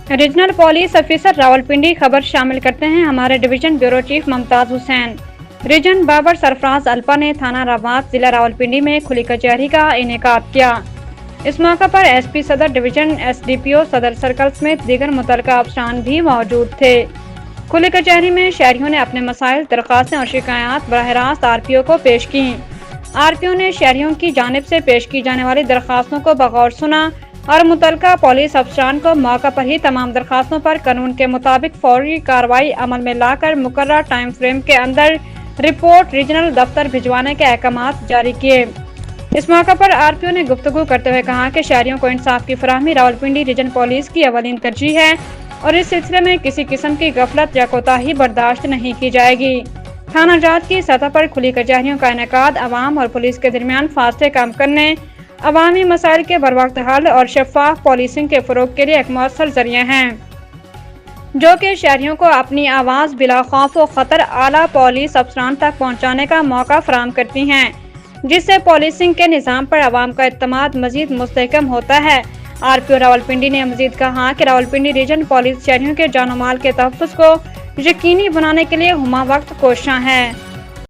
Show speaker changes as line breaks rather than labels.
Regional police officer Rawalpindi खबर शामिल करते हैं हमारे division bureau chief Mumtaz Hussain. Region Babar Sarfaraz अल्पा ने थाना राबात जिला रावलपिंडी में खुली कचहरी का इनेकाद किया। इस मौके पर एसपी सदर डिवीजन, एसडीपीओ सदर सर्कल समेत दीगर मुतल्लिका अफसरान भी मौजूद थे। खुली कचहरी में शहरियों ने अपने मसाइल, दरख्वास्तें और शिकायत बराह रास्त आरपीओ को पेश की। आरपीओ ने शहरियों की जानिब से पेश की जाने वाली दरख्वास्तों को बगौर सुना और मुतल्लिका पुलिस अफसरान को मौका पर ही तमाम दरख्वास्तों पर कानून के मुताबिक फौरी कार्रवाई अमल में लाकर मुकर्रर टाइम फ्रेम के अंदर रिपोर्ट रीजनल दफ्तर भिजवाने के अहकामात जारी किए। इस मौके पर आरपीओ ने गुफ्तगू करते हुए कहा कि शहरियों को इंसाफ की फराहमी रावलपिंडी रीजन पुलिस की अवलीन तरजीह है और इस सिलसिले में किसी किस्म की गफलत या कोताही बर्दाश्त नहीं की जाएगी। थाना जात की सतह पर खुली कचहरियों का इनेकाद अवाम और पुलिस के दरमियान फासले कम करने, अवामी मसाइल के बरवक्त हल और शफाफ पॉलिसिंग के फरोग के लिए एक मौसर जरिया हैं, जो कि शहरियों को अपनी आवाज़ बिला खौफ व खतर आला पुलिस अफसरान तक पहुँचाने का मौका फराहम करती हैं, जिससे पॉलिसिंग के निज़ाम पर अवाम का एतमाद मजीद मुस्तहकम होता है। आरपीओ रावलपिंडी ने मजीद कहा कि रावलपिंडी रीजन पुलिस शहरियों के जान माल के तहफ़्फ़ुज़ को यकीनी बनाने के लिए हुमा वक्त कोशिश है।